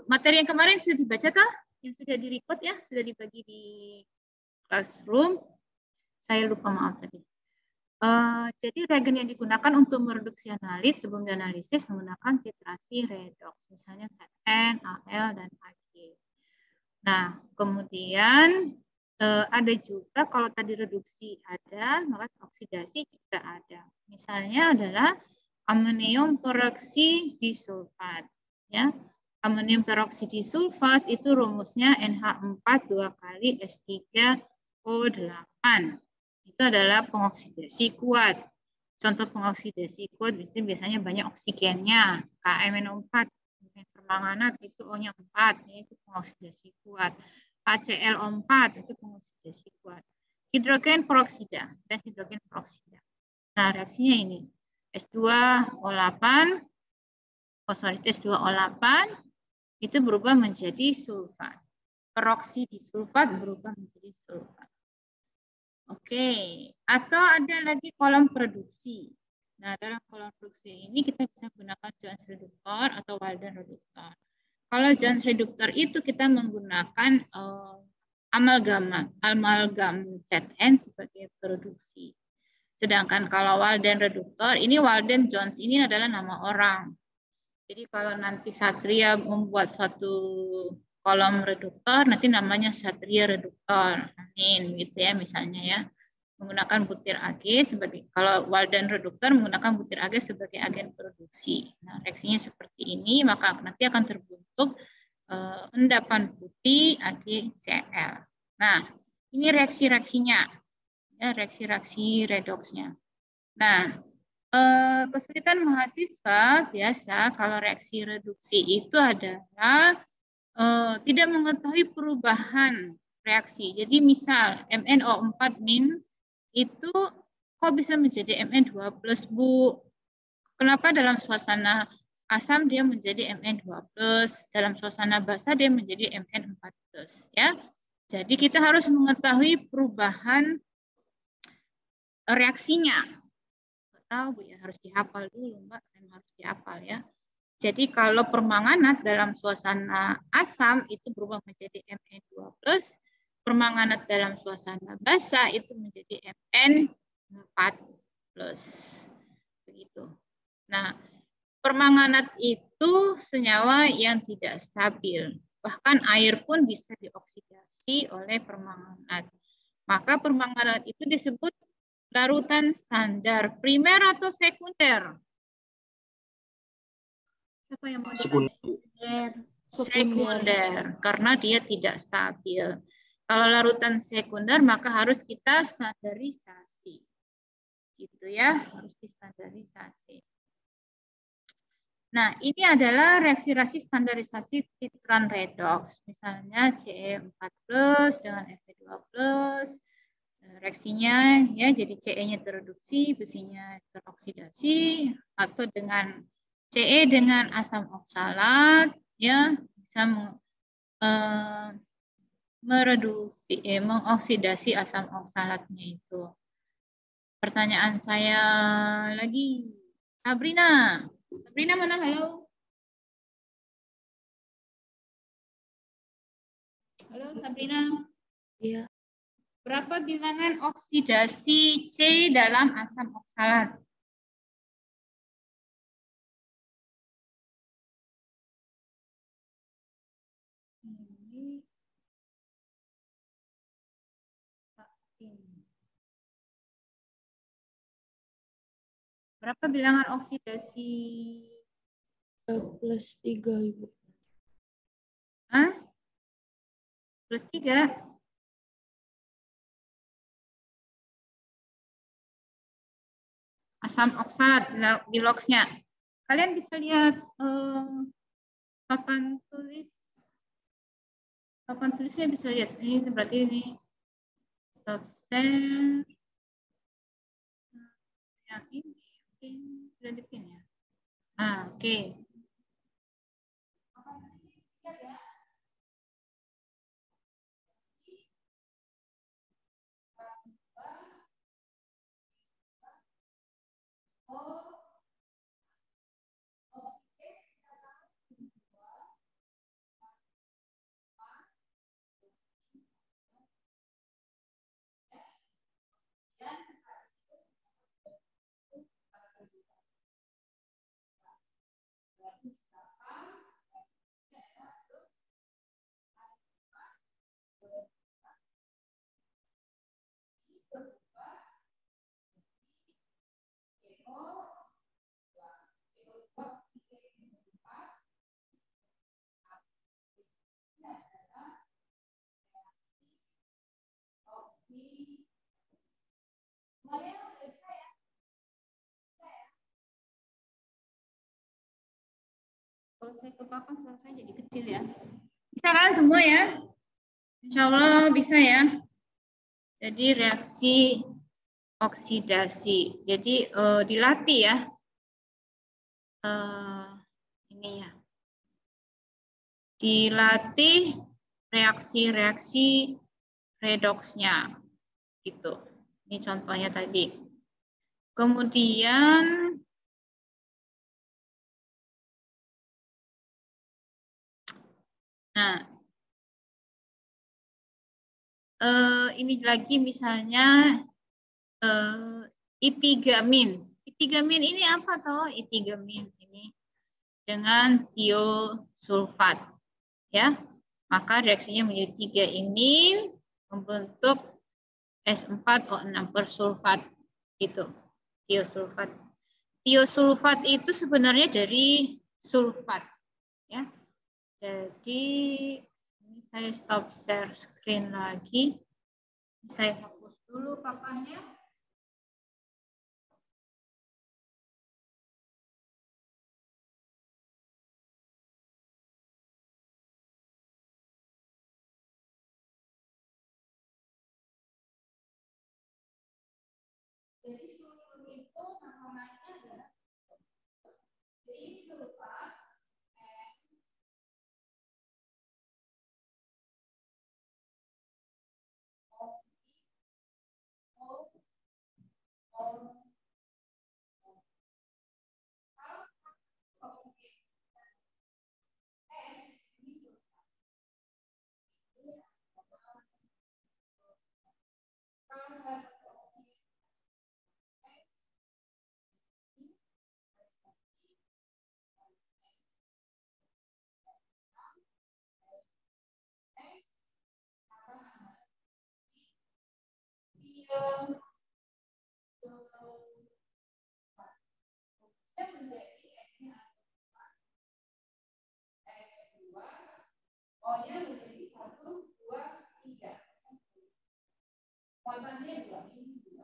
Materi yang kemarin sudah dibaca kah? Yang sudah di-record ya? Sudah dibagi di classroom. Saya lupa, maaf tadi. Jadi reagen yang digunakan untuk mereduksi analit sebelum dianalisis menggunakan titrasi redoks, misalnya ZN, AL, dan AG. Nah, kemudian ada juga kalau tadi reduksi ada, maka oksidasi juga ada. Misalnya adalah amonium peroksida disulfat. Ya, amonium peroksida disulfat itu rumusnya NH4 2 kali S3O8. Itu adalah pengoksidasi kuat. Contoh pengoksidasi kuat biasanya banyak oksigennya. KMNO4, permanganat itu O-nya 4, itu pengoksidasi kuat. KClO4 itu pengoksidasi kuat. Hidrogen peroksida dan hidrogen peroksida. Nah, reaksinya ini. S2O8, S2O8 itu berubah menjadi sulfat. Peroksida sulfat berubah menjadi sulfat. Oke, atau ada lagi kolom produksi. Nah, dalam kolom produksi ini kita bisa menggunakan Jones reduktor atau Walden reduktor. Kalau Jones reduktor itu kita menggunakan amalgam ZN sebagai produksi. Sedangkan kalau Walden reduktor, ini Walden Jones ini adalah nama orang. Jadi kalau nanti Satria membuat suatu kolom reduktor, nanti namanya Satria reduktor. Amin, gitu ya misalnya ya. Menggunakan butir Ag sebagai, kalau Walden reduktor menggunakan butir Ag sebagai agen produksi. Nah, reaksinya seperti ini, maka nanti akan terbentuk endapan putih AgCl. Nah, ini reaksi-reaksinya. Ya, reaksi-reaksi redoksnya. Nah, kesulitan mahasiswa biasa kalau reaksi reduksi itu adalah tidak mengetahui perubahan reaksi. Jadi misal MnO4- itu kok bisa menjadi Mn2+, Bu? Kenapa dalam suasana asam dia menjadi Mn2+, dalam suasana basa dia menjadi Mn4+, ya. Jadi kita harus mengetahui perubahan reaksinya. Tahu Bu ya, harus dihafal dulu Mbak, harus dihafal ya. Jadi kalau permanganat dalam suasana asam itu berubah menjadi Mn2+, permanganat dalam suasana basa itu menjadi Mn4+. Begitu. Nah, permanganat itu senyawa yang tidak stabil. Bahkan air pun bisa dioksidasi oleh permanganat. Maka permanganat itu disebut larutan standar, primer atau sekunder? Siapa yang mau ditanya? Sekunder, karena dia tidak stabil. Kalau larutan sekunder, maka harus kita standarisasi. Gitu ya, harus distandarisasi. Nah, ini adalah reaksi-reaksi standarisasi titran redoks. Misalnya Ce4+ dengan Fe2+. Reaksinya ya jadi Ce-nya tereduksi, besinya teroksidasi, atau dengan Ce dengan asam oksalat ya bisa mengoksidasi asam oksalatnya itu. Pertanyaan saya lagi, Sabrina. Sabrina mana? Halo. Halo Sabrina. Iya. Berapa bilangan oksidasi C dalam asam oksalat? Berapa bilangan oksidasi? +3, Ibu. Hah? +3? Asam oksalat biloxnya. Kalian bisa lihat papan tulis. Papan tulisnya bisa lihat. Ini berarti ini stop cell. Yang ini mungkin sudah dipin ya. Ah, oke. Kalau saya ke papa suara saya jadi kecil ya. Bisa kan semua ya? Insya Allah bisa ya. Jadi reaksi oksidasi. Jadi dilatih ya. Ini ya. Dilatih reaksi-reaksi redoksnya. Gitu. Ini contohnya tadi. Kemudian ini lagi misalnya itigamin. Itigamin ini apa toh? Itigamin ini dengan tiosulfat, ya. Maka reaksinya menjadi 3-imin membentuk S4O6 persulfat gitu. Tiosulfat. Tiosulfat itu sebenarnya dari sulfat, ya. Jadi ini saya stop share screen lagi. Saya hapus dulu papanya. Jadi sulfur itu namanya adalah sulfat O-nya menjadi 1, 2, 3. Muatannya 2, ini 2.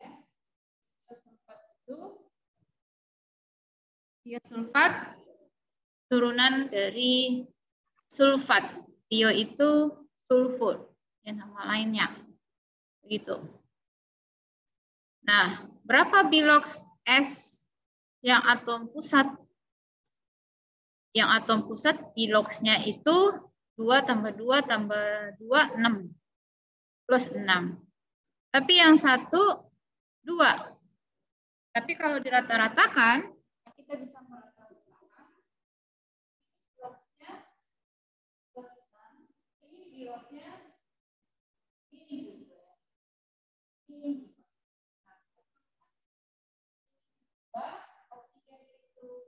Ya. Sulfat itu tiosulfat turunan dari sulfat. Tio itu sulfur, ya nama lainnya. Begitu. Nah, berapa biloks S yang atom pusat? Yang atom pusat biloksnya itu 2 tambah 2 tambah 2, 6. Plus 6. Tapi yang satu 2. Tapi kalau dirata-ratakan, kita bisa merata-ratakan. Biloksnya plus 6. Ini biloksnya ini juga. Ini. Oksigen itu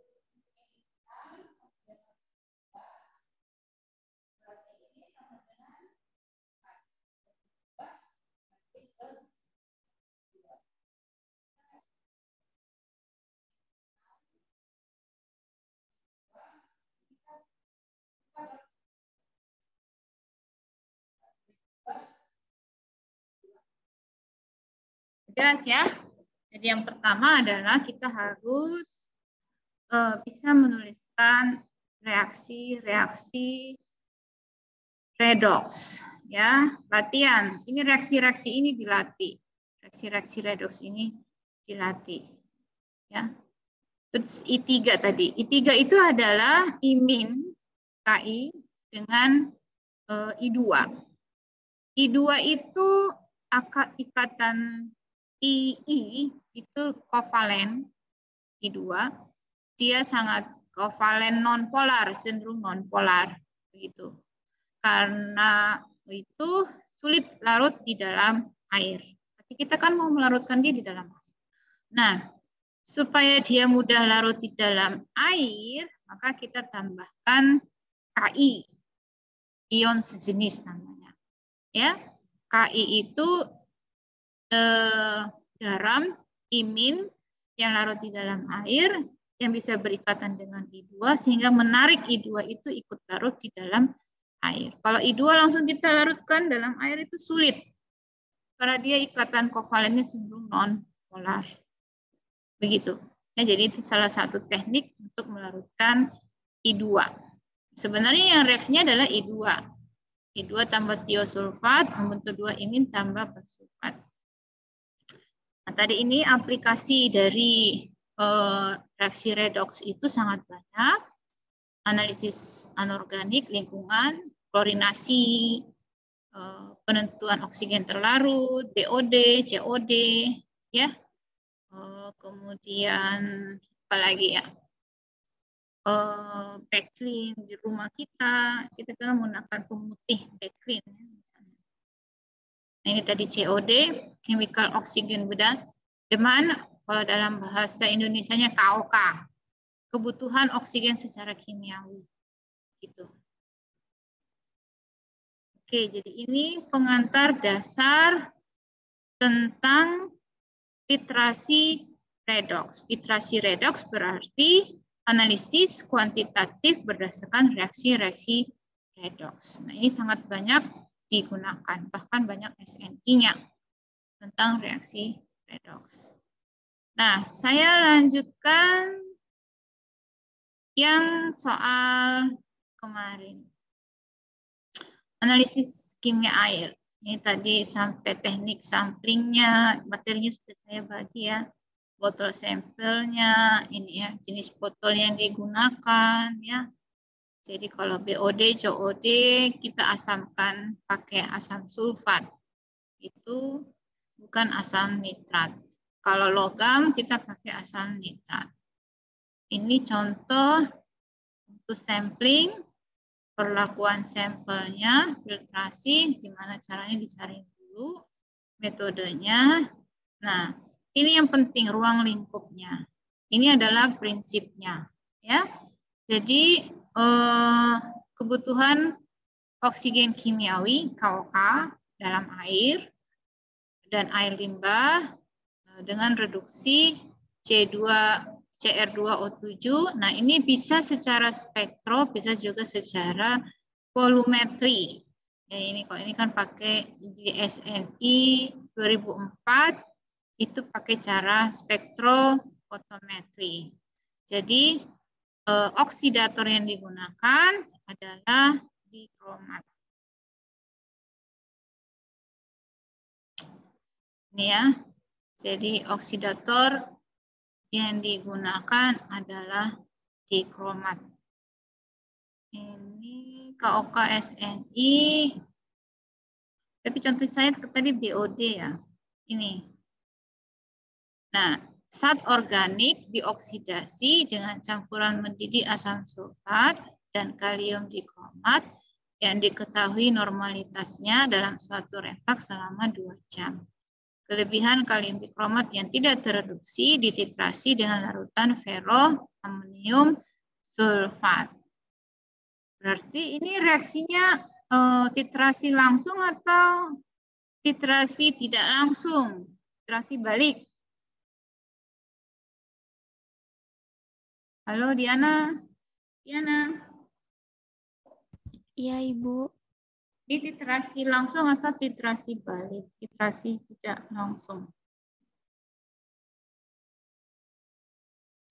jelas ya. Jadi yang pertama adalah kita harus bisa menuliskan reaksi-reaksi redoks, ya. Latihan. Ini reaksi-reaksi ini dilatih. Reaksi-reaksi redoks ini dilatih, ya. Terus I3 tadi. I3 itu adalah imin KI dengan I2. I2 itu ikatan II itu kovalen. I2 dia sangat kovalen nonpolar, cenderung nonpolar begitu. Karena itu sulit larut di dalam air. Tapi kita kan mau melarutkan dia di dalam air. Nah, supaya dia mudah larut di dalam air, maka kita tambahkan Ki, ion sejenis namanya. Ya, Ki itu garam imin yang larut di dalam air yang bisa berikatan dengan I2 sehingga menarik I2 itu ikut larut di dalam air. Kalau I2 langsung kita larutkan dalam air itu sulit karena dia ikatan kovalennya cenderung non polar. Begitu. Ya, jadi itu salah satu teknik untuk melarutkan I2. Sebenarnya yang reaksinya adalah I2. I2 tambah tiosulfat membentuk 2 imin tambah persulfat. Nah, tadi ini aplikasi dari reaksi redoks itu sangat banyak. Analisis anorganik, lingkungan, klorinasi, penentuan oksigen terlarut, BOD, COD, ya. Kemudian apa lagi ya? Backlink di rumah kita kan menggunakan pemutih backlink. Ya, misalnya. Nah, ini tadi COD, chemical oxygen demand, kalau dalam bahasa Indonesianya KOK, kebutuhan oksigen secara kimiawi. Gitu. Oke, jadi ini pengantar dasar tentang titrasi redoks. Titrasi redoks berarti analisis kuantitatif berdasarkan reaksi-reaksi redoks. Nah, ini sangat banyak digunakan, bahkan banyak SNI-nya tentang reaksi redoks. Nah, saya lanjutkan yang soal kemarin. Analisis kimia air. Ini tadi sampai teknik samplingnya, materinya sudah saya bagi ya. Botol sampelnya, ini ya, jenis botol yang digunakan ya. Jadi kalau BOD, COD kita asamkan pakai asam sulfat. Itu bukan asam nitrat. Kalau logam kita pakai asam nitrat. Ini contoh untuk sampling, perlakuan sampelnya, filtrasi, gimana caranya disaring dulu, metodenya. Nah, ini yang penting, ruang lingkupnya. Ini adalah prinsipnya, ya. Jadi kebutuhan oksigen kimiawi KOK dalam air dan air limbah dengan reduksi CR2O7. Nah, ini bisa secara spektro, bisa juga secara volumetri. Ya, ini kalau ini kan pakai di SNI 2004 itu pakai cara spektrofotometri. Jadi oksidator yang digunakan adalah dikromat. Ini ya. Jadi oksidator yang digunakan adalah dikromat. Ini KOK SNI. Tapi contoh saya tadi BOD ya. Ini. Nah, zat organik dioksidasi dengan campuran mendidih asam sulfat dan kalium dikromat yang diketahui normalitasnya dalam suatu refleks selama 2 jam. Kelebihan kalium dikromat yang tidak tereduksi dititrasi dengan larutan ferroamonium sulfat. Berarti ini reaksinya titrasi langsung atau titrasi tidak langsung? Titrasi balik. Halo Diana. Diana. Iya, Ibu. Ini titrasi langsung atau titrasi balik? Titrasi tidak langsung.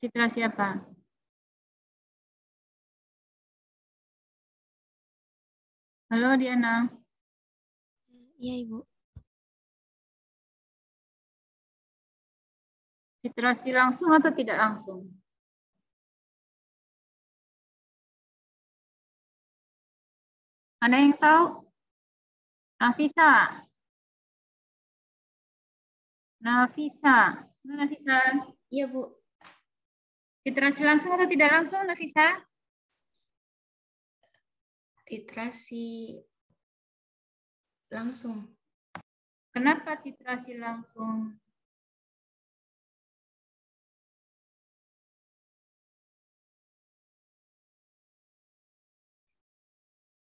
Titrasi apa? Halo Diana. Iya, Ibu. Titrasi langsung atau tidak langsung? Ada yang tahu? Nafisa. Nafisa. Nafisa. Iya, Bu. Titrasi langsung atau tidak langsung, Nafisa? Titrasi langsung. Kenapa titrasi langsung?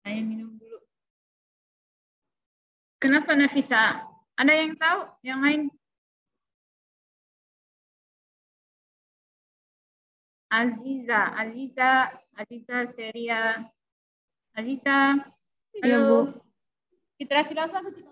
Saya minum dulu. Kenapa Nafisa? Ada yang tahu? Yang lain? Aziza, Seria. Aziza, halo. Iya, Bu. Titrasi langsung atau tidak?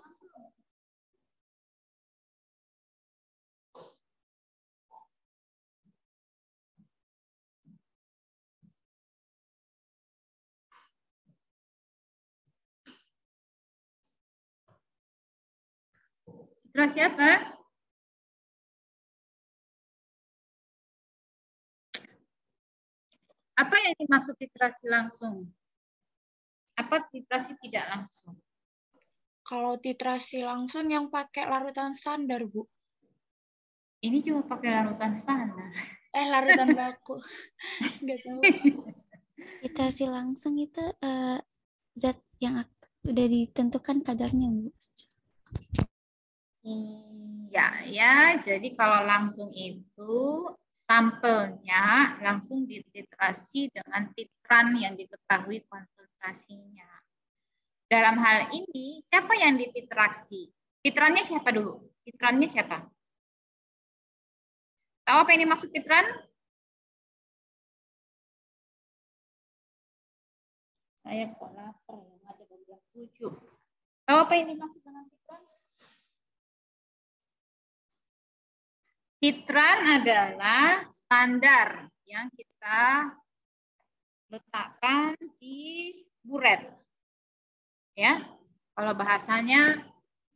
Titrasi apa? Apa yang dimaksud titrasi langsung? Apa titrasi tidak langsung? Kalau titrasi langsung yang pakai larutan standar, Bu. Ini cuma pakai larutan standar. Larutan baku. Nggak tahu. Titrasi langsung itu zat yang udah ditentukan kadarnya, Bu. Iya, ya. Jadi kalau langsung itu sampelnya langsung dititrasi dengan titran yang diketahui konsentrasinya. Dalam hal ini, siapa yang dititrasi? Titrannya siapa dulu? Titrannya siapa? Tahu apa yang dimaksud titran? Saya kok lapar ya, ada 27. Tahu apa yang dimaksud dengan titran? Titran adalah standar yang kita letakkan di buret. Ya, kalau bahasanya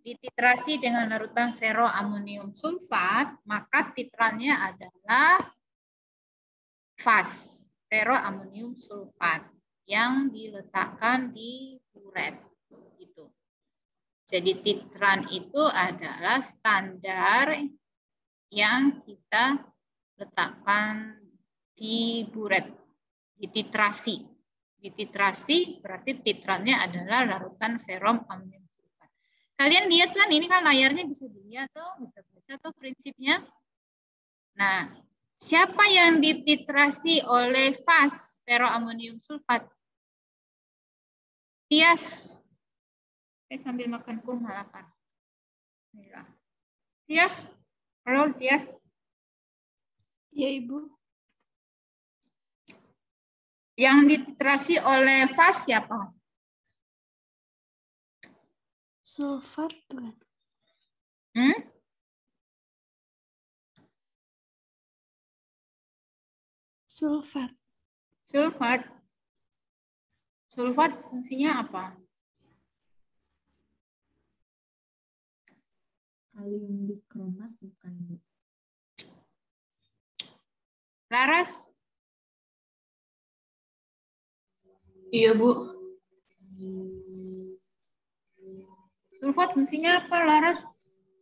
dititrasi dengan larutan ferroamonium sulfat, maka titrannya adalah FAS, ferroamonium sulfat, yang diletakkan di buret. Gitu. Jadi titran itu adalah standar yang kita letakkan di buret, dititrasi. Dititrasi berarti titrannya adalah larutan ferroamonium sulfat. Kalian lihat kan, ini kan layarnya bisa dilihat tuh, bisa baca tuh prinsipnya. Nah, siapa yang dititrasi oleh FAS ferroamonium sulfat? Tias. Saya sambil makan kurma lapar. Tias. Halo Tias. Iya, Ibu. Yang dititrasi oleh FAS siapa? Sulfat, bukan? Sulfat. Sulfat. Sulfat fungsinya apa? Kalium dikromat bukan, Bu? Laras? Iya, Bu. Sulfat fungsinya apa, Laras?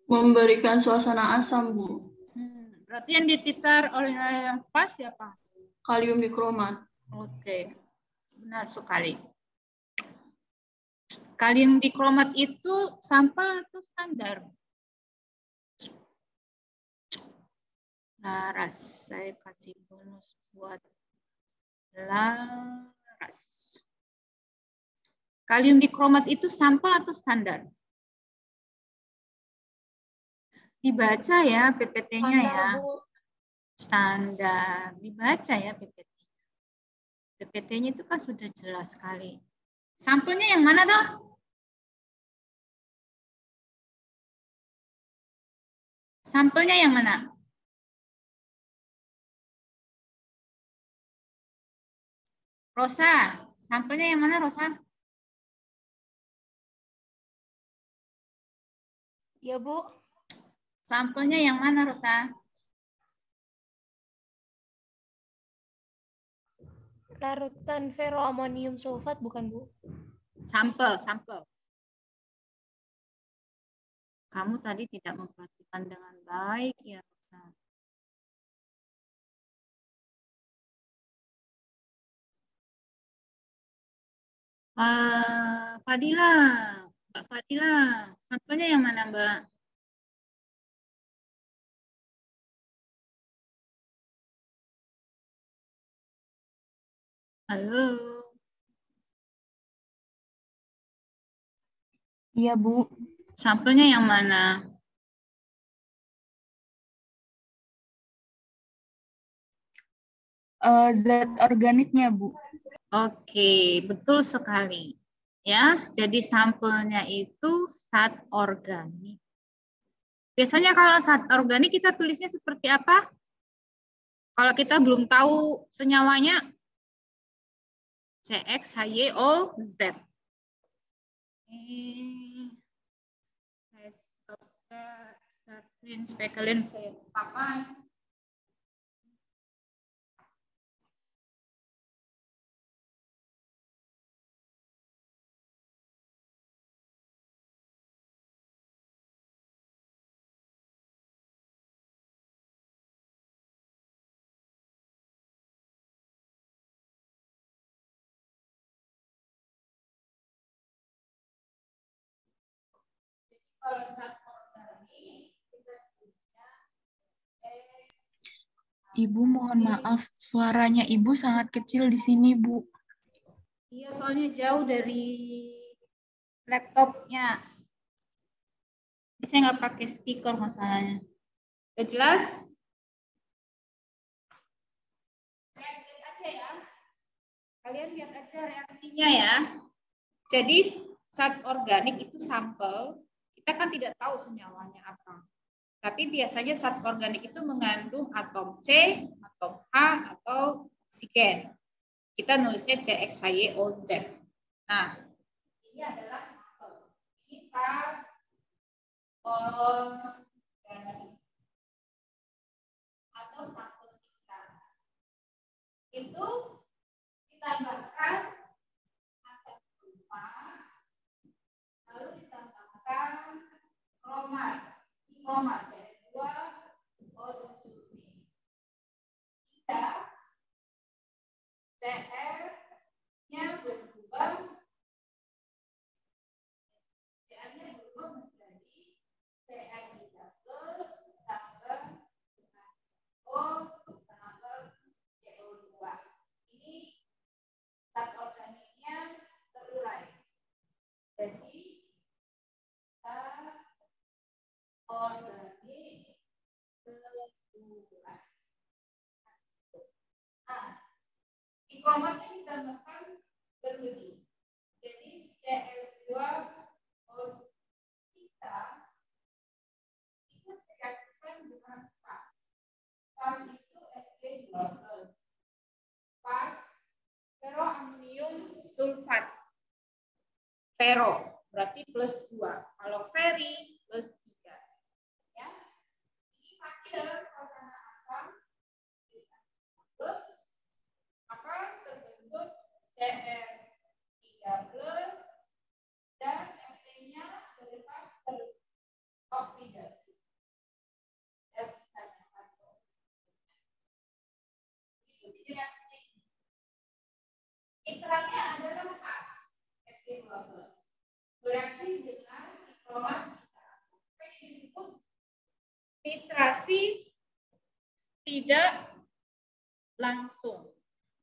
Memberikan suasana asam, Bu. Berarti yang dititar oleh FAS siapa? Kalium dikromat. Oke, benar sekali. Kalium dikromat itu sampel atau standar? Laras, saya kasih bonus buat Laras. Kalium dikromat itu sampel atau standar? Dibaca ya PPT-nya ya. Standar. Dibaca ya PPT. PPT-nya itu kan sudah jelas sekali. Sampelnya yang mana toh? Sampelnya yang mana? Rosa, sampelnya yang mana Rosa? Ya, Bu. Sampelnya yang mana Rosa? Larutan ferroamonium sulfat, bukan, Bu? Sampel. Kamu tadi tidak memperhatikan dengan baik ya Rosa. Fadila, Mbak Fadila, sampelnya yang mana Mbak? Halo. Iya, Bu. Sampelnya yang mana? Zat organiknya, Bu. Oke, betul sekali. Ya, jadi sampelnya itu zat organik. Biasanya kalau zat organik kita tulisnya seperti apa? Kalau kita belum tahu senyawanya, CX, HY, Z. Stop. supaya kalian bisa lihat papan. Kalau zat organik kita tulisnya Ibu mohon maaf, suaranya Ibu sangat kecil di sini, Bu. Iya, soalnya jauh dari laptopnya. Saya nggak pakai speaker masalahnya. Udah jelas? Lihat aja ya. Kalian lihat aja reaksinya ya. Jadi zat organik itu sampel. Kita kan tidak tahu senyawanya apa. Tapi biasanya zat organik itu mengandung atom C, atom H, atau oksigen. Kita nulisnya CXHYOZ. Nah, ini adalah sampel. Ini zat organik atau sampel kita. Itu ditambahkan asam sulfat, lalu ditambahkan kromat. Kromat dari 2 O7. Tidak, CR-nya berubah, CR-nya berubah menjadi CR3+ tambah O tambah CO2. Ini zat organiknya terurai. Jadi zat organik terurai. Nah, di kromatnya ditambahkan berlebih. Jadi Cl2O3 itu direaksikan dengan pas. Pas itu Fe2+. Pas ferroamonium sulfat. Ferro berarti +2. Kalau feri +3. Ya. Ini pasti dalam suasana asam maka terbentuk Cr3+ dan Fe-nya berlepas teroksidasi. Dan sisanya atau itu reaksinya ini. Nitralnya adalah pas Fe2+. Bereaksi dengan nikromat sisa. Ini disebut titrasi tidak langsung.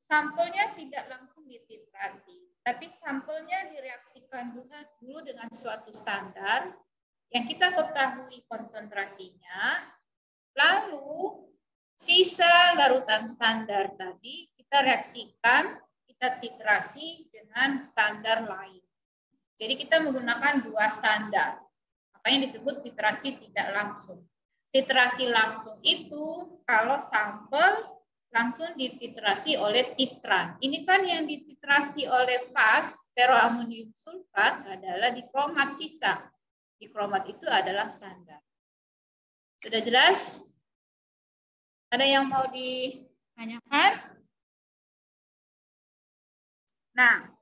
Sampelnya tidak langsung dititrasi, tapi sampelnya direaksikan dulu dengan suatu standar yang kita ketahui konsentrasinya, lalu sisa larutan standar tadi kita reaksikan, kita titrasi dengan standar lain. Jadi kita menggunakan 2 standar, makanya disebut titrasi tidak langsung. Titrasi langsung itu kalau sampel langsung dititrasi oleh titran. Ini kan yang dititrasi oleh fas, ferroamonium sulfat adalah di kromat sisa. Di kromat itu adalah standar. Sudah jelas? Ada yang mau ditanyakan? Nah,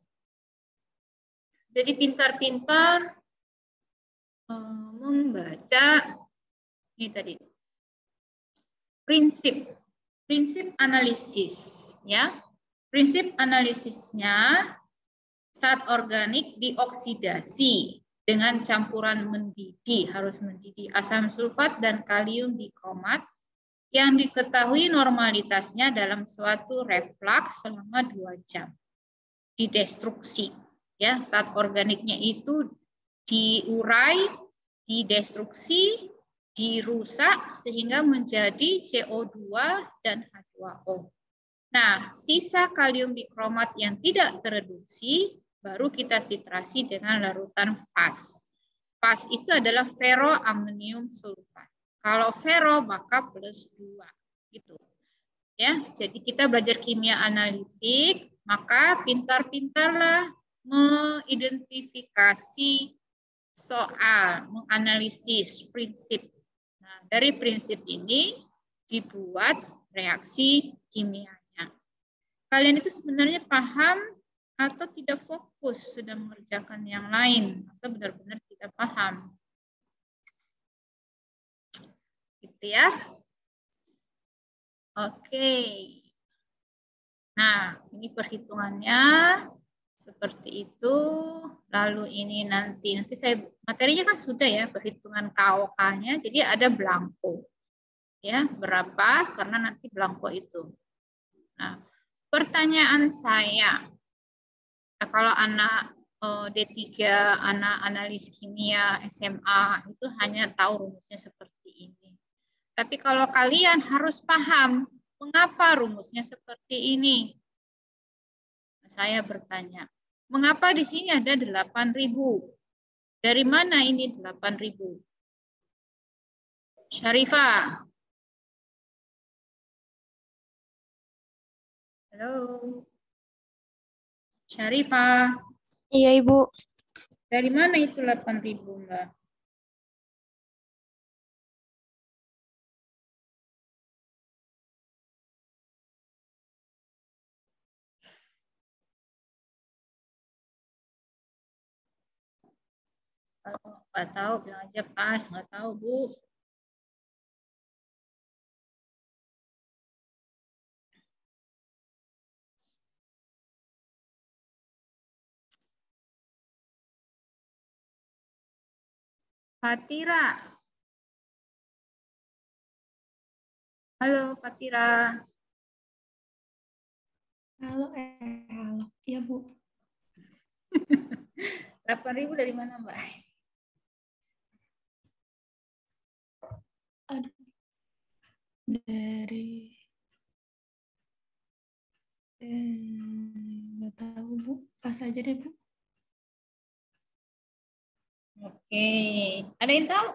jadi pintar-pintar membaca ini tadi. Prinsip analisis, ya. Prinsip analisisnya zat organik dioksidasi dengan campuran mendidih, harus mendidih asam sulfat dan kalium dikromat yang diketahui normalitasnya dalam suatu reflux selama 2 jam. Didestruksi, ya. Zat organiknya itu diurai, didestruksi, dirusak sehingga menjadi CO2 dan H2O. Nah, sisa kalium dikromat yang tidak tereduksi baru kita titrasi dengan larutan fas. Fas itu adalah ferroamonium sulfat. Kalau ferro maka +2 gitu. Ya, jadi kita belajar kimia analitik, maka pintar-pintarlah mengidentifikasi soal, menganalisis prinsip. Nah, dari prinsip ini dibuat reaksi kimianya. Kalian itu sebenarnya paham atau tidak fokus sedang mengerjakan yang lain, atau benar-benar tidak paham. Gitu ya. Oke. Nah, ini perhitungannya seperti itu. Lalu ini nanti saya materinya kan sudah ya, perhitungan KOK-nya. Jadi ada belangko. Ya, berapa karena nanti belangko itu. Nah, pertanyaan saya, nah, kalau anak D3, anak analis kimia SMA itu hanya tahu rumusnya seperti ini. Tapi kalau kalian harus paham mengapa rumusnya seperti ini. Saya bertanya, mengapa di sini ada 8.000? Dari mana ini 8.000? Syarifah. Halo. Syarifah. Iya, Ibu. Dari mana itu 8.000, Mbak? Kalau nggak tahu, bilang aja pas. Nggak tahu, Bu. Fatira. Halo, Fatira. Halo, halo. Iya, Bu. 8.000 dari mana, Mbak? Aduh. Dari nggak tahu, Bu. Pas aja deh, Bu. Oke. Ada yang tahu?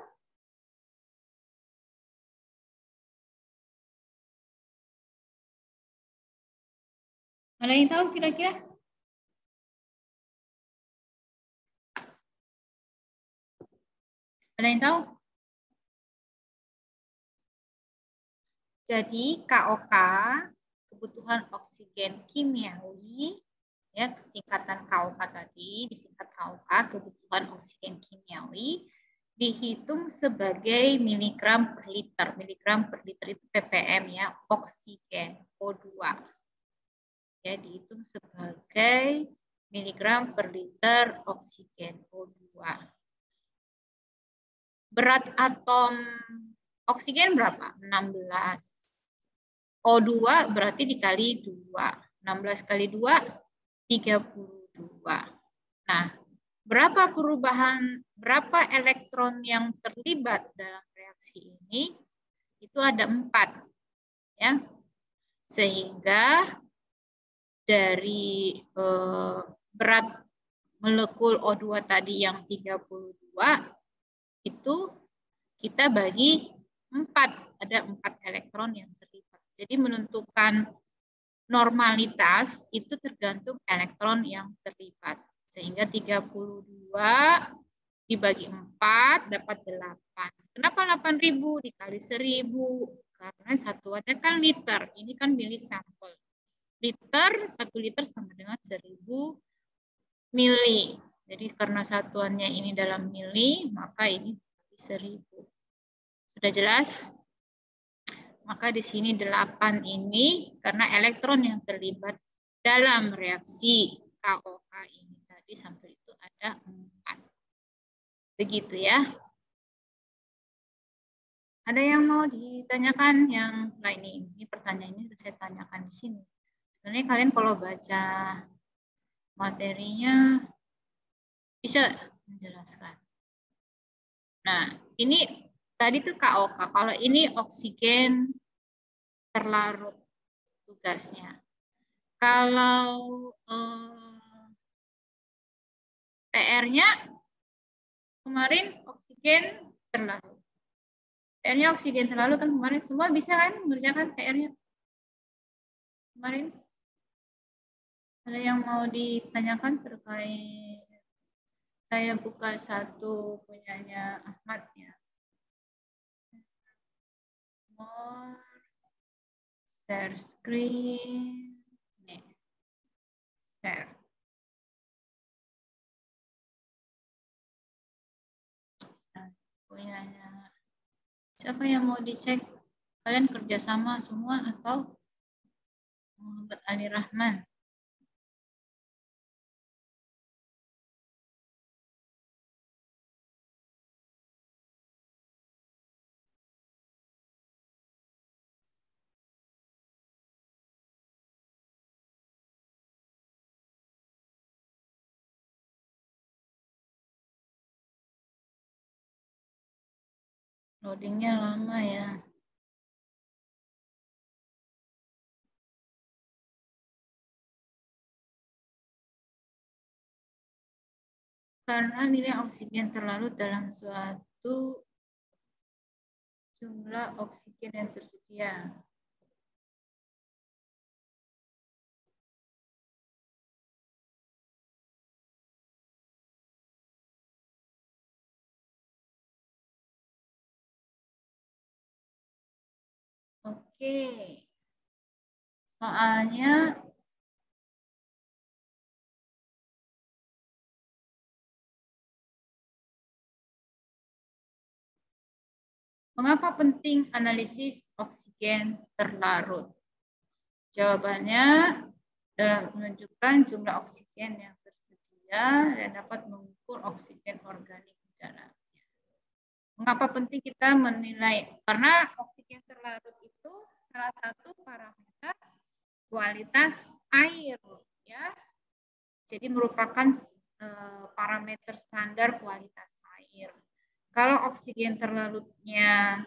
Ada yang tahu kira-kira? Ada yang tahu? Jadi KOK, kebutuhan oksigen kimiawi, ya singkatan KOK tadi, disingkat KOK, kebutuhan oksigen kimiawi, dihitung sebagai miligram per liter. Miligram per liter itu ppm ya, oksigen O2. Ya, dihitung sebagai miligram per liter oksigen O2. Berat atom oksigen berapa? 16. O2 berarti dikali 2. 16 kali 2, 32. Nah, berapa elektron yang terlibat dalam reaksi ini? Itu ada 4. Ya. Sehingga dari berat molekul O2 tadi yang 32, itu kita bagi 4. Ada 4 elektron yang terlibat. Jadi menentukan normalitas itu tergantung elektron yang terlibat. Sehingga 32 dibagi 4 dapat 8. Kenapa 8.000 dikali 1.000? Karena satuannya kan liter. Ini kan milisampel. Liter, 1 liter sama dengan 1.000 mili. Jadi karena satuannya ini dalam mili, maka ini 1.000. Sudah jelas? Maka di sini 8 ini karena elektron yang terlibat dalam reaksi KOK ini tadi sampel itu ada 4. Begitu ya. Ada yang mau ditanyakan yang lain? Ini pertanyaan ini saya tanyakan di sini. Sebenarnya kalian kalau baca materinya bisa menjelaskan. Nah, ini tadi tuh KOK. Kalau ini oksigen terlarut tugasnya. Kalau PR-nya kemarin oksigen terlarut. PR-nya oksigen terlarut kan kemarin semua bisa kan mengerjakan PR-nya kemarin. Ada yang mau ditanyakan terkait? Saya buka satu punyanya Ahmad ya. More. Share screen. Nih. Share. Nah, punyanya. Siapa yang mau dicek? Kalian kerjasama semua atau Muhammad Ali Rahman? Loadingnya lama ya. Karena nilai oksigen terlarut dalam suatu jumlah oksigen yang tersedia. Oke. Soalnya mengapa penting analisis oksigen terlarut? Jawabannya dalam menunjukkan jumlah oksigen yang tersedia dan dapat mengukur oksigen organik di dalamnya. Mengapa penting kita menilai? Karena oksigen terlarut itu salah satu parameter kualitas air, ya. Jadi merupakan parameter standar kualitas air. Kalau oksigen terlarutnya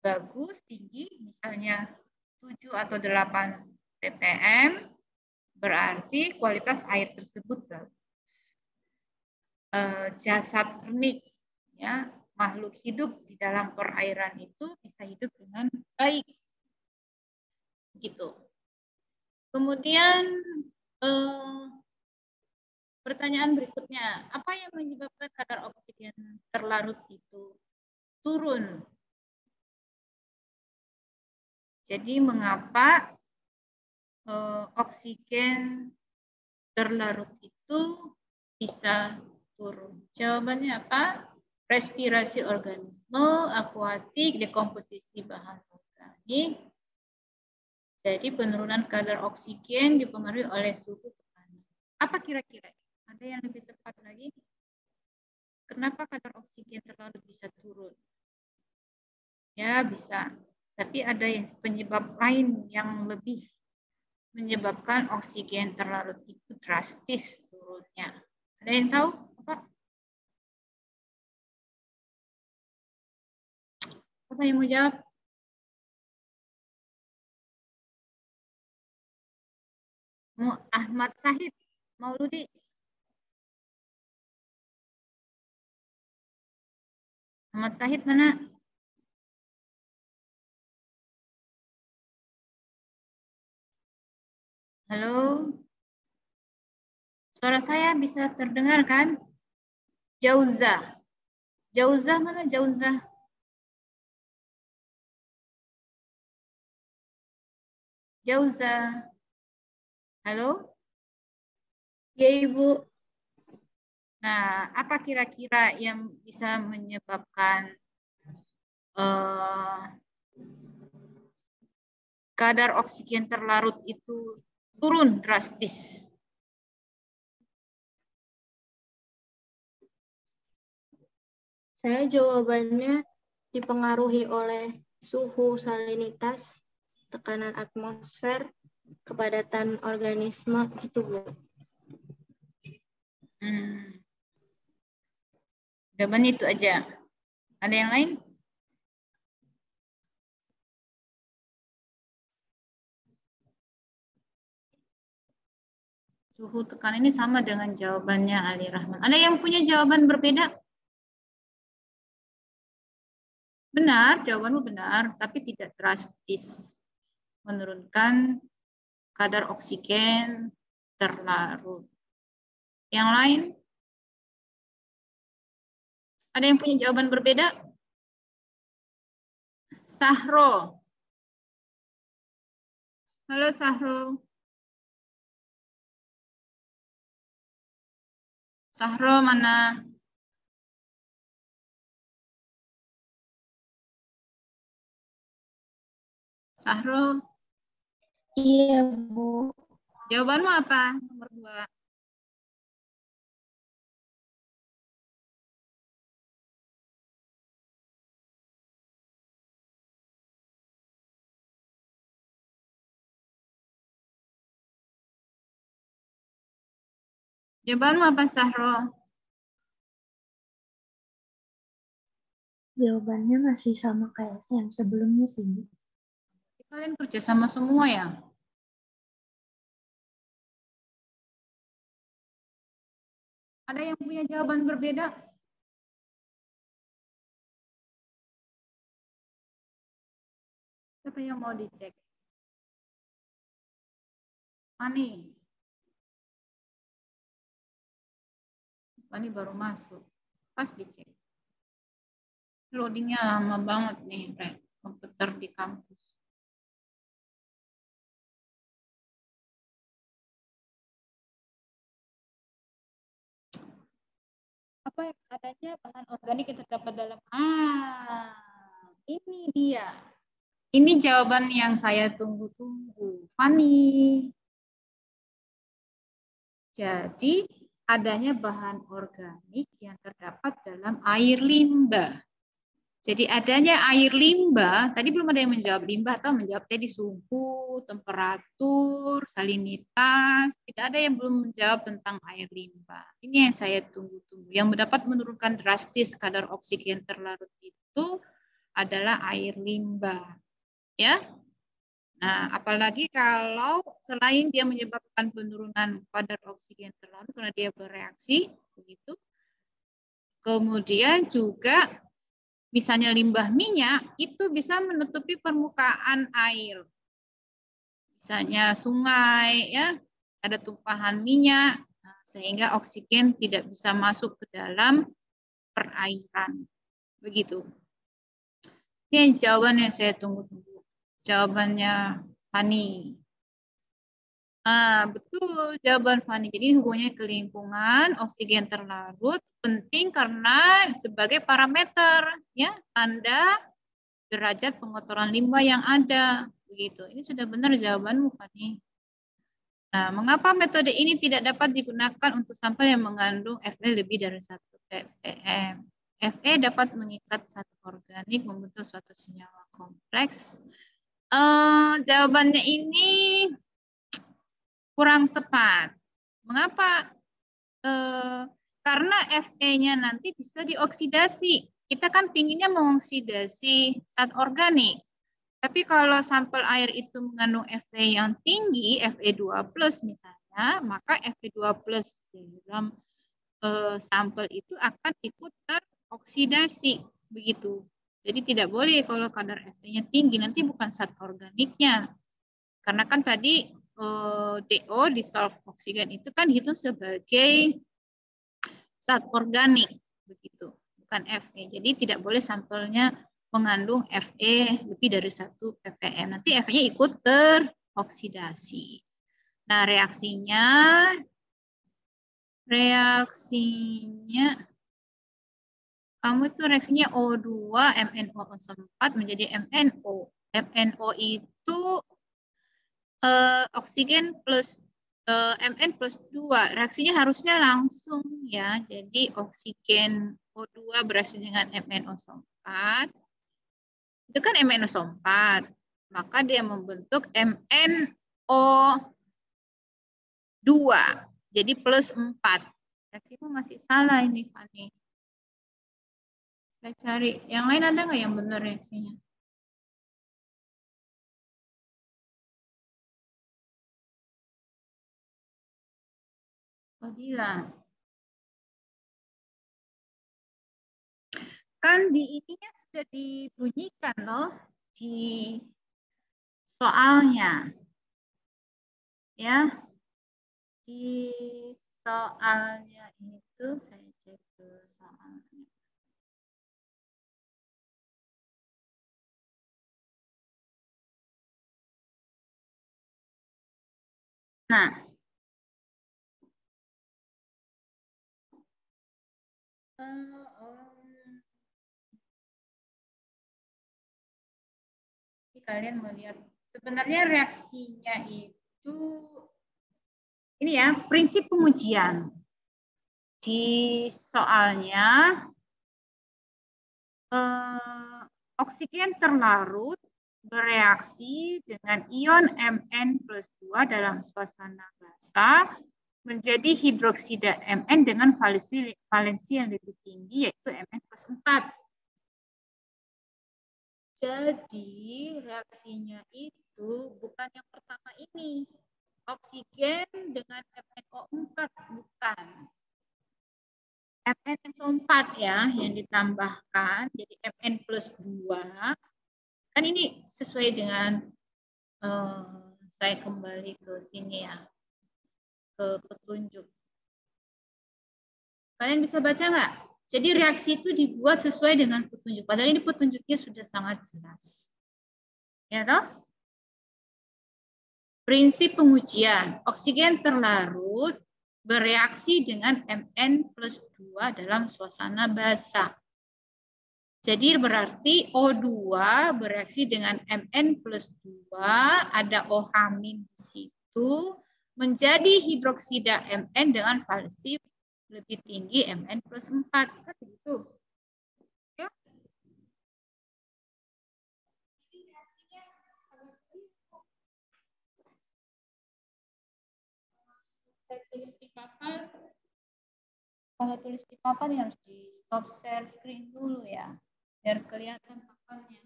bagus, tinggi, misalnya 7 atau 8 ppm, berarti kualitas air tersebut bagus. Jasad kenik, ya, makhluk hidup di dalam perairan itu bisa hidup dengan baik. Gitu. Kemudian pertanyaan berikutnya, apa yang menyebabkan kadar oksigen terlarut itu turun? Jadi mengapa oksigen terlarut itu bisa turun? Jawabannya apa? Respirasi organisme, akuatik, dekomposisi bahan organik. Jadi penurunan kadar oksigen dipengaruhi oleh suhu tekanan. Apa kira-kira? Ada yang lebih tepat lagi? Kenapa kadar oksigen terlarut bisa turun? Ya, bisa. Tapi ada penyebab lain yang lebih menyebabkan oksigen terlarut itu drastis turunnya. Ada yang tahu? Apa? Apa yang mau jawab? Ahmad Sahid, Mauludi. Ahmad Sahid mana? Halo? Suara saya bisa terdengar kan? Jauzah. Jauzah mana Jauzah? Jauzah. Halo? Ya, Ibu. Nah, apa kira-kira yang bisa menyebabkan kadar oksigen terlarut itu turun drastis? Saya jawabannya dipengaruhi oleh suhu salinitas, tekanan atmosfer, kepadatan organisme, gitu, Bu. Jawaban itu aja. Ada yang lain? Suhu tekanan ini sama dengan jawabannya Ali Rahman. Ada yang punya jawaban berbeda? Benar, jawabanmu benar, tapi tidak drastis menurunkan kadar oksigen terlarut. Yang lain? Ada yang punya jawaban berbeda? Sahro. Halo Sahrul. Sahrul mana? Sahrul, Iya, Bu. jawabanmu apa? Nomor 2. Jawabanmu apa, Sahrul? Jawabannya masih sama kayak yang sebelumnya sih, Bu. Kalian kerja sama semua ya? Ada yang punya jawaban berbeda? Siapa yang mau dicek? Fani. Fani baru masuk. Pas dicek. Loadingnya lama banget nih, komputer di kampus. Apa yang adanya bahan organik yang terdapat dalam ini dia. Ini jawaban yang saya tunggu-tunggu. Fani. Jadi adanya bahan organik yang terdapat dalam air limbah. Jadi adanya air limbah, tadi belum ada yang menjawab limbah atau menjawab tadi suhu, temperatur, salinitas. Tidak ada yang belum menjawab tentang air limbah. Ini yang saya tunggu-tunggu. Yang dapat menurunkan drastis kadar oksigen terlarut itu adalah air limbah. Ya. Nah, apalagi kalau selain dia menyebabkan penurunan kadar oksigen terlarut karena dia bereaksi, begitu. Kemudian juga misalnya limbah minyak itu bisa menutupi permukaan air. Misalnya sungai, ya, ada tumpahan minyak, sehingga oksigen tidak bisa masuk ke dalam perairan. Begitu. Ini jawaban yang saya tunggu-tunggu. Jawabannya Fani. Betul jawaban Fani. Jadi hubungannya ke lingkungan, oksigen terlarut penting karena sebagai parameter, ya, tanda derajat pengotoran limbah yang ada. Begitu. Ini sudah benar jawabanmu, Fani. Nah, mengapa metode ini tidak dapat digunakan untuk sampel yang mengandung Fe lebih dari 1 ppm? Fe dapat mengikat satu organik membentuk suatu senyawa kompleks. Jawabannya ini kurang tepat. Mengapa? Karena Fe-nya nanti bisa dioksidasi. Kita kan pinginnya mengoksidasi zat organik. Tapi kalau sampel air itu mengandung Fe yang tinggi, Fe2+ misalnya, maka Fe2+ dalam sampel itu akan ikut teroksidasi. Begitu. Jadi tidak boleh kalau kadar Fe-nya tinggi, nanti bukan zat organiknya. Karena kan tadi DO, dissolved oksigen itu kan dihitung sebagai zat organik, begitu, bukan Fe. Jadi tidak boleh sampelnya mengandung Fe lebih dari 1 ppm. Nanti Fe-nya ikut teroksidasi. Nah, reaksinya kamu itu reaksinya O2 MnO4 menjadi MnO. MnO itu oksigen plus Mn+2, reaksinya harusnya langsung ya. Jadi oksigen O2 bereaksi dengan MnO4. Itu kan MnO4. Maka dia membentuk MnO2. Jadi +4. Reaksimu masih salah ini, Fani. Saya cari. Yang lain ada nggak yang benar reaksinya? Fadila. Kan di ininya sudah dibunyikan loh di soalnya. Ya. Di soalnya itu saya cek ke soalnya. Nah, kalian melihat sebenarnya reaksinya itu ini ya, prinsip pengujian. Di soalnya oksigen terlarut bereaksi dengan ion Mn+2 dalam suasana basah menjadi hidroksida Mn dengan valensi yang lebih tinggi yaitu Mn+4. Jadi reaksinya itu bukan yang pertama ini. Oksigen dengan MnO4 bukan. MnSO4 ya yang ditambahkan jadi Mn+2. Kan ini sesuai dengan saya kembali ke sini ya. Ke petunjuk. Kalian bisa baca nggak? Jadi reaksi itu dibuat sesuai dengan petunjuk. Padahal ini petunjuknya sudah sangat jelas. Ya toh? Prinsip pengujian. Oksigen terlarut bereaksi dengan Mn+2 dalam suasana basah. Jadi berarti O2 bereaksi dengan Mn+2, ada OH- di situ, menjadi hidroksida Mn dengan valensi lebih tinggi Mn+4. Kan begitu. Ya. Saya tulis di papan. Kalau tulis di papan harus di stop share screen dulu ya, biar kelihatan papannya.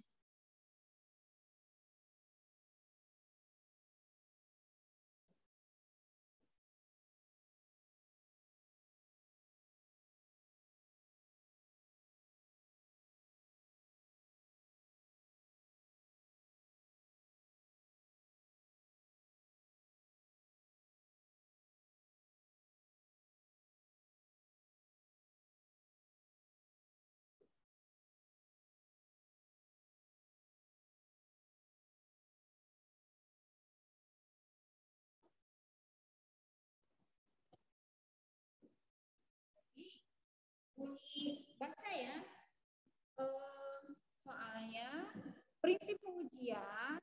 Bunyi baca ya. Soalnya prinsip pengujian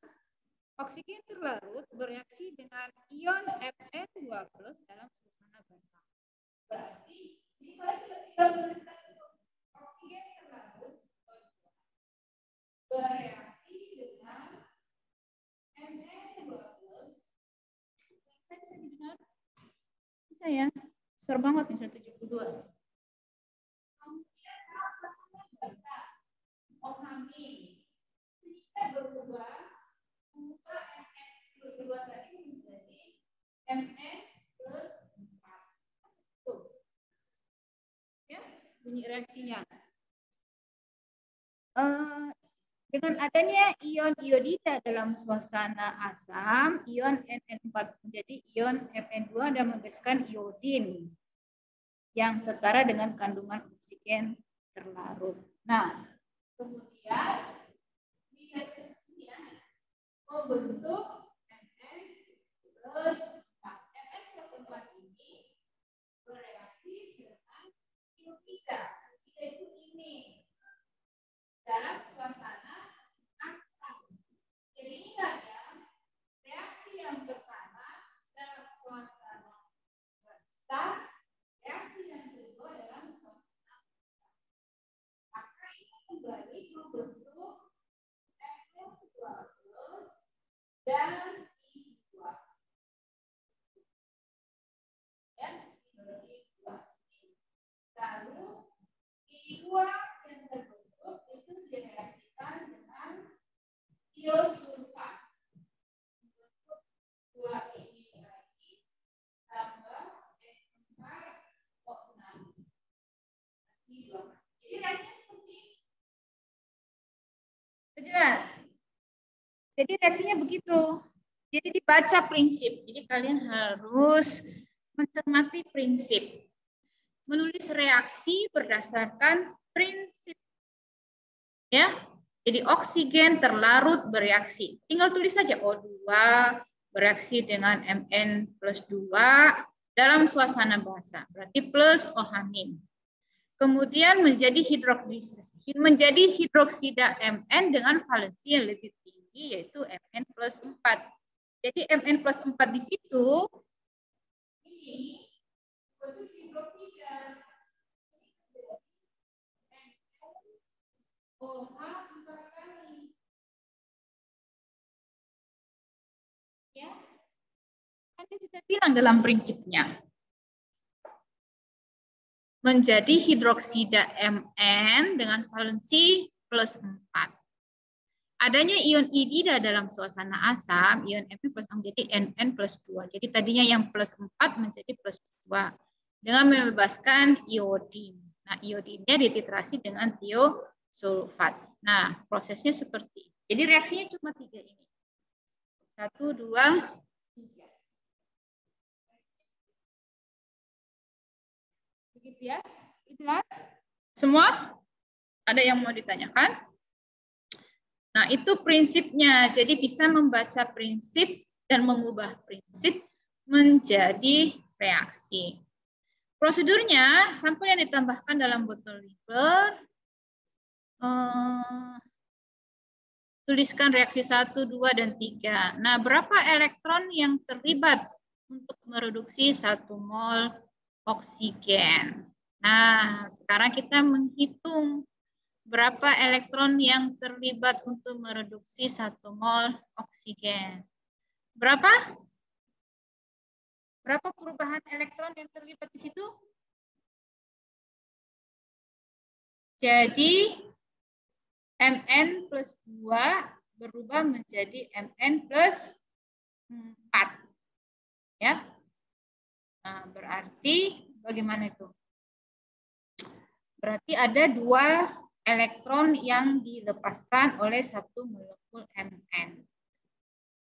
oksigen terlarut bereaksi dengan ion Mn2+ dalam suasana basah. Berarti ini ketika menuliskan itu oksigen terlarut bereaksi dengan Mn2+. Saya bisa didengar? Bisa ya? Besar banget nih 172. Kemudian suasana basah. OH- kita berubah Mn+2 tadi menjadi Mn+4. Ya, bunyi reaksinya. Dengan adanya ion iodida dalam suasana asam, ion NN4 menjadi ion Mn2 dan membebaskan iodin yang setara dengan kandungan oksigen terlarut. Nah, kemudian bisa ya, membentuk Mn+4. Mn+4 ini bereaksi dengan iodida. Iodida itu ini dalam suasana asam. Jadi ingat ya, reaksi yang pertama dalam suasana basah, reaksi yang kedua dalam suasana asam. Maka ini kembali membentuk Mn+2 dan I2. Ya, I2. Lalu I2 yang terbentuk itu direaksikan dengan tiosulfat. Untuk 2 ini lagi tambah S4O6. Jadi reaksinya seperti ini. Jelas? Jadi reaksinya begitu. Jadi dibaca prinsip. Jadi kalian harus mencermati prinsip. Menulis reaksi berdasarkan prinsip. Ya. Jadi oksigen terlarut bereaksi. Tinggal tulis saja O2 bereaksi dengan Mn+2 dalam suasana basah. Berarti plus OH-. Kemudian menjadi hidroksida Mn dengan valensi yang lebih tinggi, yaitu Mn+4. Jadi Mn+4 di situ ini untuk hidroksida OH 4 kali. Ya, kan kita bilang dalam prinsipnya menjadi hidroksida Mn dengan valensi +4. Adanya ion iodida dalam suasana asam, ion Mn+4 menjadi Nn+2. Jadi tadinya yang +4 menjadi +2 dengan membebaskan iodin. Nah, iodinnya dititrasi dengan tiosulfat. Nah, prosesnya seperti ini. Jadi reaksinya cuma 3 ini. 1, 2, 3. Begitu ya? Jelas? Semua? Ada yang mau ditanyakan? Nah, itu prinsipnya. Jadi bisa membaca prinsip dan mengubah prinsip menjadi reaksi. Prosedurnya, sampel yang ditambahkan dalam botol Liebler, tuliskan reaksi 1, 2, dan 3. Nah, berapa elektron yang terlibat untuk mereduksi 1 mol oksigen? Nah, sekarang kita menghitung berapa elektron yang terlibat untuk mereduksi 1 mol oksigen. Berapa? Berapa perubahan elektron yang terlibat di situ? Jadi Mn+2 berubah menjadi Mn+4. Ya. Nah, berarti bagaimana itu? Berarti ada 2 elektron yang dilepaskan oleh 1 molekul Mn.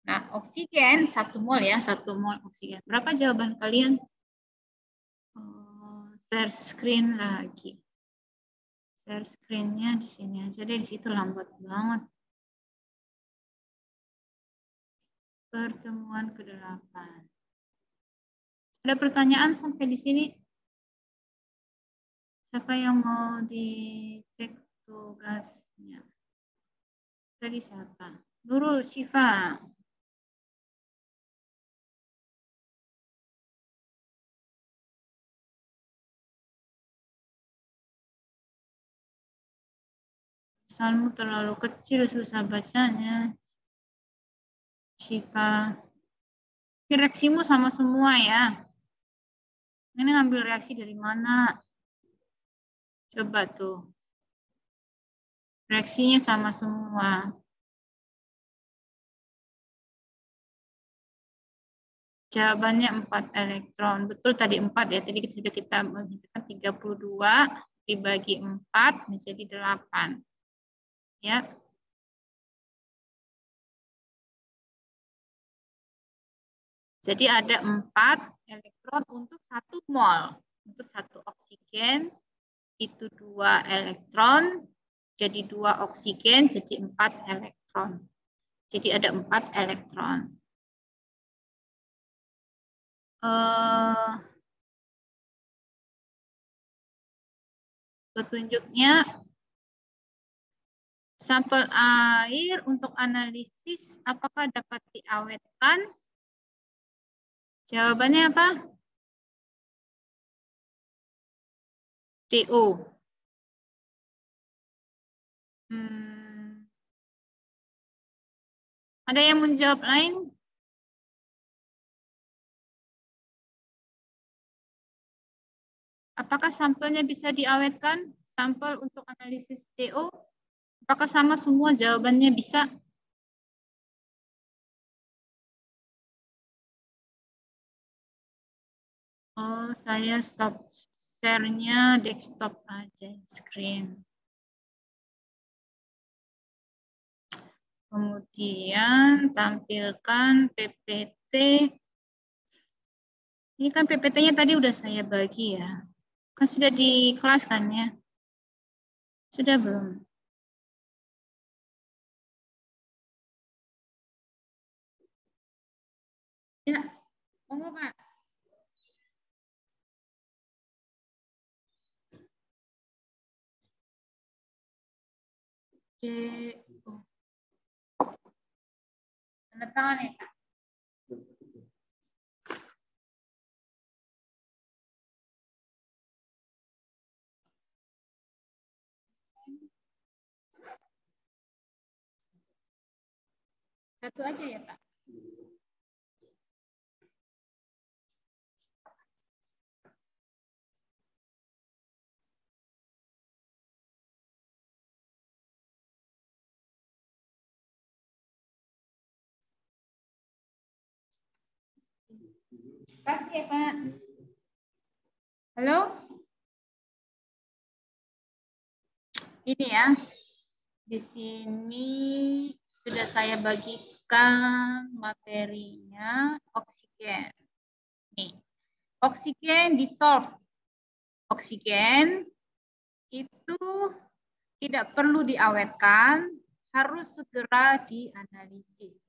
Nah, oksigen 1 mol ya, 1 mol oksigen. Berapa jawaban kalian? Share screen lagi. Share screen-nya di sini aja deh, di situ lambat banget. Pertemuan ke-8. Ada pertanyaan sampai di sini? Siapa yang mau dicek tugasnya? Tadi siapa? Nurul, Syifa. Salmu terlalu kecil, susah bacanya. Syifa. Reaksimu sama semua ya. Ini ngambil reaksi dari mana? Coba tuh. Reaksinya sama semua. Jawabannya 4 elektron. Betul tadi 4 ya. Tadi sudah kita menghitungkan 32 dibagi 4 menjadi 8. Ya. Jadi ada 4 elektron untuk 1 mol. Untuk 1 oksigen itu 2 elektron. Jadi 2 oksigen jadi 4 elektron. Jadi ada 4 elektron. Petunjuknya sampel air untuk analisis apakah dapat diawetkan? Jawabannya apa? DO. Ada yang menjawab lain? Apakah sampelnya bisa diawetkan? Sampel untuk analisis DO? Apakah sama semua jawabannya bisa? Oh, saya stop share-nya desktop aja, screen. Kemudian tampilkan PPT. Ini kan PPT-nya tadi udah saya bagi ya. Kan sudah di kelas kan ya? Sudah belum? Tunggu, Pak. Tanda tangan ya, Pak. Satu aja ya, Pak. Kasih ya, Pak. Halo? Ini ya. Di sini sudah saya bagikan materinya oksigen. Nih. Oksigen dissolve. Oksigen itu tidak perlu diawetkan, harus segera dianalisis.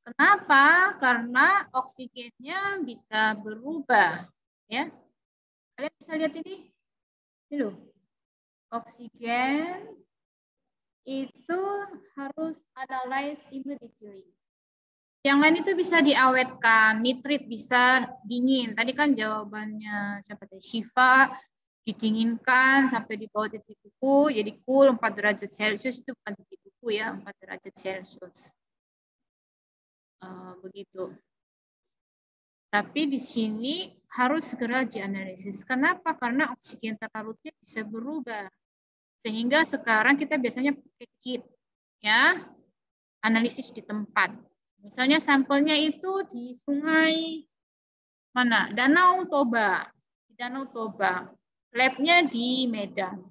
Kenapa? Karena oksigennya bisa berubah, ya. Kalian bisa lihat ini? Ini loh. Oksigen itu harus analyze immediately. Yang lain itu bisa diawetkan, nitrit bisa dingin. Tadi kan jawabannya siapa tadi? Syifa, didinginkan sampai di bawah titik buku, jadi cool 4 derajat Celcius, itu bukan titik buku ya, 4 derajat Celcius. Begitu. Tapi di sini harus segera dianalisis. Kenapa? Karena oksigen terlarutnya bisa berubah. Sehingga sekarang kita biasanya pakai kit, ya, analisis di tempat. Misalnya sampelnya itu di sungai mana? Danau Toba. Di Danau Toba. Labnya di Medan.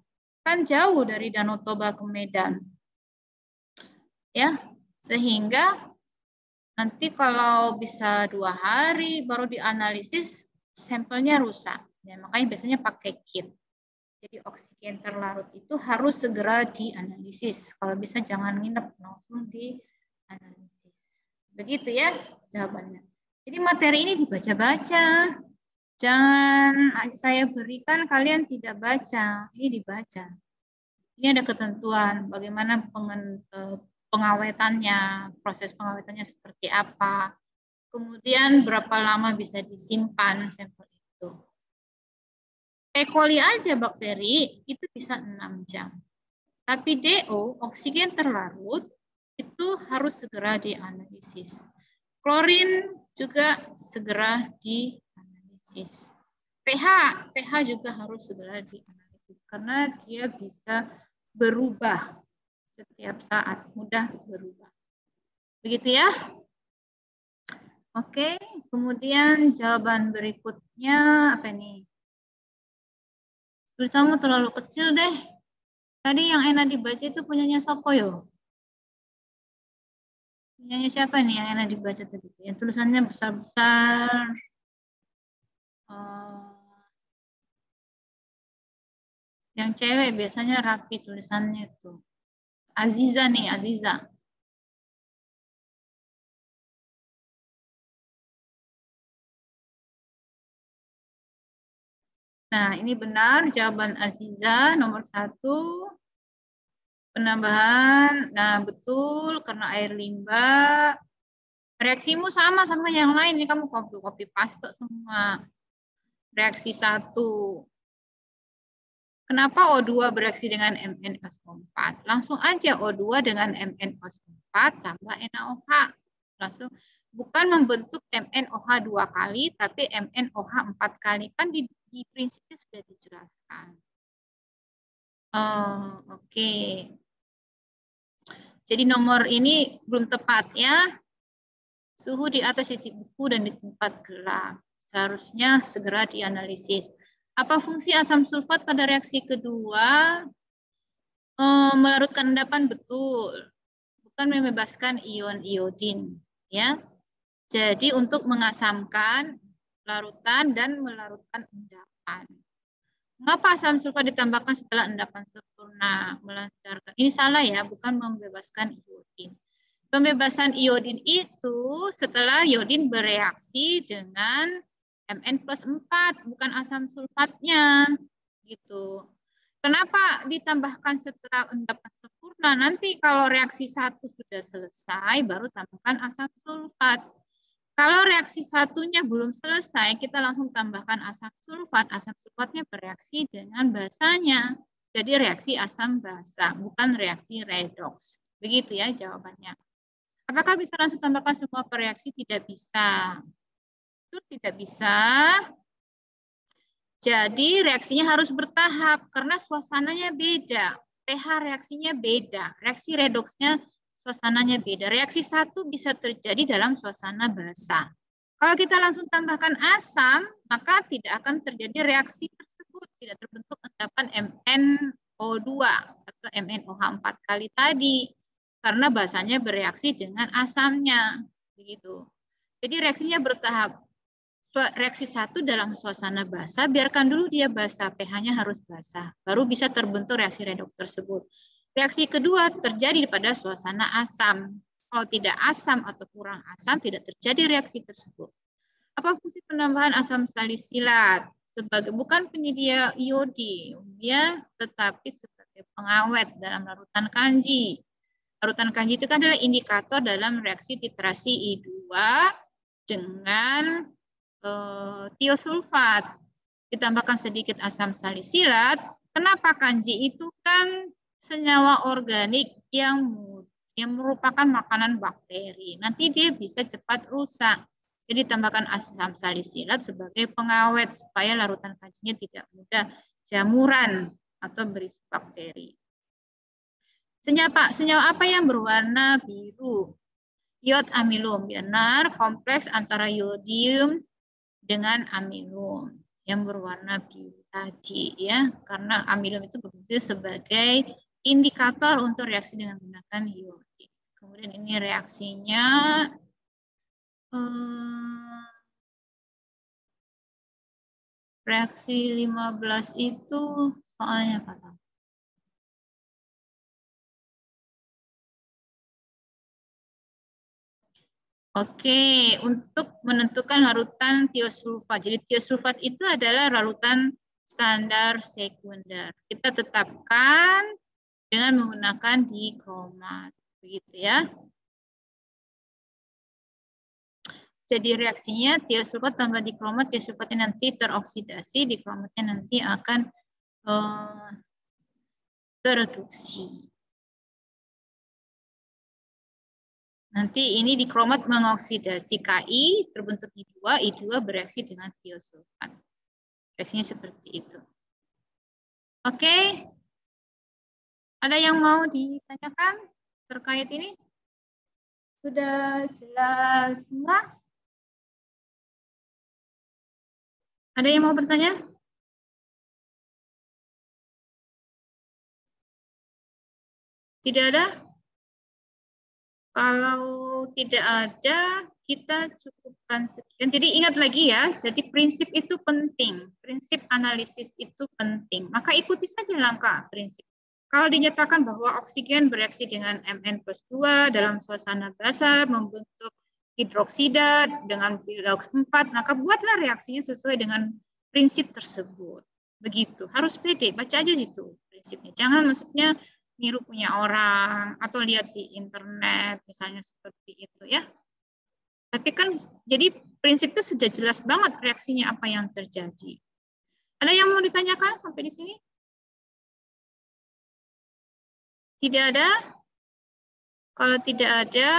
Kan jauh dari Danau Toba ke Medan. Ya, sehingga nanti kalau bisa 2 hari baru dianalisis, sampelnya rusak. Ya, makanya biasanya pakai kit. Jadi oksigen terlarut itu harus segera dianalisis. Kalau bisa jangan nginep, langsung dianalisis. Begitu ya jawabannya. Jadi materi ini dibaca-baca. Jangan saya berikan kalian tidak baca. Ini dibaca. Ini ada ketentuan bagaimana pengawetannya, proses pengawetannya seperti apa. Kemudian berapa lama bisa disimpan sampel itu. E. coli aja bakteri itu bisa 6 jam. Tapi DO, oksigen terlarut, itu harus segera dianalisis. Klorin juga segera dianalisis. pH juga harus segera dianalisis karena dia bisa berubah setiap saat, mudah berubah. Begitu ya? Oke, kemudian jawaban berikutnya apa nih? Tulisanmu terlalu kecil deh. Tadi yang enak dibaca itu punyanya Sopo yo. Punyanya siapa nih yang enak dibaca tadi? Yang tulisannya besar-besar. Yang cewek biasanya rapi tulisannya itu. Aziza nih, Aziza. Nah, ini benar jawaban Aziza nomor 1. Penambahan, nah betul karena air limbah. Reaksimu sama yang lain, ini kamu copy paste semua. Reaksi 1. Kenapa O2 bereaksi dengan MnSO4? Langsung aja O2 dengan MnOH4 tambah NaOH. Langsung, bukan membentuk MnOH 2 kali, tapi MnOH 4 kali. Kan di prinsipnya sudah dijelaskan. Oke. Jadi nomor ini belum tepat ya. Suhu di atas titik buku dan di tempat gelap. Seharusnya segera dianalisis. Apa fungsi asam sulfat pada reaksi kedua? Melarutkan endapan, betul. Bukan membebaskan ion iodin. Ya. Jadi untuk mengasamkan larutan dan melarutkan endapan. Mengapa asam sulfat ditambahkan setelah endapan sempurna? Melancarkan. Ini salah ya, bukan membebaskan iodin. Pembebasan iodin itu setelah iodin bereaksi dengan Mn+4, bukan asam sulfatnya. Gitu. Kenapa ditambahkan setelah endapan sempurna? Nanti kalau reaksi 1 sudah selesai, baru tambahkan asam sulfat. Kalau reaksi satunya belum selesai, kita langsung tambahkan asam sulfat. Asam sulfatnya bereaksi dengan basanya. Jadi reaksi asam basa, bukan reaksi redoks. Begitu ya jawabannya. Apakah bisa langsung tambahkan semua reaksi? Tidak bisa. Itu tidak bisa. Jadi reaksinya harus bertahap karena suasananya beda. pH reaksinya beda. Reaksi redoksnya suasananya beda. Reaksi 1 bisa terjadi dalam suasana basa. Kalau kita langsung tambahkan asam, maka tidak akan terjadi reaksi tersebut. Tidak terbentuk endapan MnO2 atau MnOH 4 kali tadi. Karena basanya bereaksi dengan asamnya. Begitu. Jadi reaksinya bertahap. Reaksi 1 dalam suasana basa, biarkan dulu dia basa, pH-nya harus basa. Baru bisa terbentuk reaksi redoks tersebut. Reaksi kedua terjadi pada suasana asam. Kalau tidak asam atau kurang asam, tidak terjadi reaksi tersebut. Apa fungsi penambahan asam salisilat? Sebagai bukan penyedia iodi, dia tetapi sebagai pengawet dalam larutan kanji. Larutan kanji itu kan adalah indikator dalam reaksi titrasi I2 dengan tiosulfat. Ditambahkan sedikit asam salisilat. Kenapa kanji itu kan senyawa organik yang merupakan makanan bakteri. Nanti dia bisa cepat rusak. Jadi tambahkan asam salisilat sebagai pengawet supaya larutan kanjinya tidak mudah jamuran atau berisi bakteri. Senyawa apa yang berwarna biru? Iod amilum. Benar, kompleks antara iodium dengan amilum yang berwarna biru tadi ya, karena amilum itu berfungsi sebagai indikator untuk reaksi dengan menggunakan iodium. Kemudian ini reaksinya reaksi 15 itu soalnya apa? Oke, untuk menentukan larutan tiosulfat. Jadi tiosulfat itu adalah larutan standar sekunder. Kita tetapkan dengan menggunakan dikromat. Begitu ya. Jadi reaksinya tiosulfat tambah dikromat, tiosulfatnya nanti teroksidasi, dikromatnya nanti akan tereduksi. Nanti ini dikromat mengoksidasi Ki, terbentuk I2, I2 bereaksi dengan tiosulfat. Reaksinya seperti itu. Oke. Ada yang mau ditanyakan terkait ini? Sudah jelas semua? Ada yang mau bertanya? Tidak ada? Kalau tidak ada, kita cukupkan sekian. Jadi ingat lagi ya, jadi prinsip itu penting. Prinsip analisis itu penting. Maka ikuti saja langkah prinsip. Kalau dinyatakan bahwa oksigen bereaksi dengan Mn+2 dalam suasana basa, membentuk hidroksida dengan redoks 4, maka buatlah reaksinya sesuai dengan prinsip tersebut. Begitu, harus pede, baca aja itu prinsipnya. Jangan maksudnya niru punya orang atau lihat di internet misalnya seperti itu ya. Tapi kan jadi prinsip itu sudah jelas banget reaksinya apa yang terjadi. Ada yang mau ditanyakan sampai di sini? Tidak ada? Kalau tidak ada,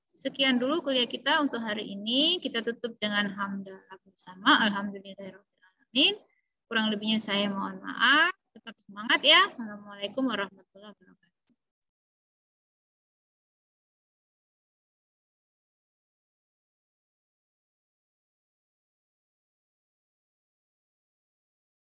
sekian dulu kuliah kita untuk hari ini. Kita tutup dengan hamdalah bersama. Alhamdulillahirrahmanirrahim. Kurang lebihnya saya mohon maaf. Tetap semangat ya. Assalamualaikum warahmatullahi wabarakatuh.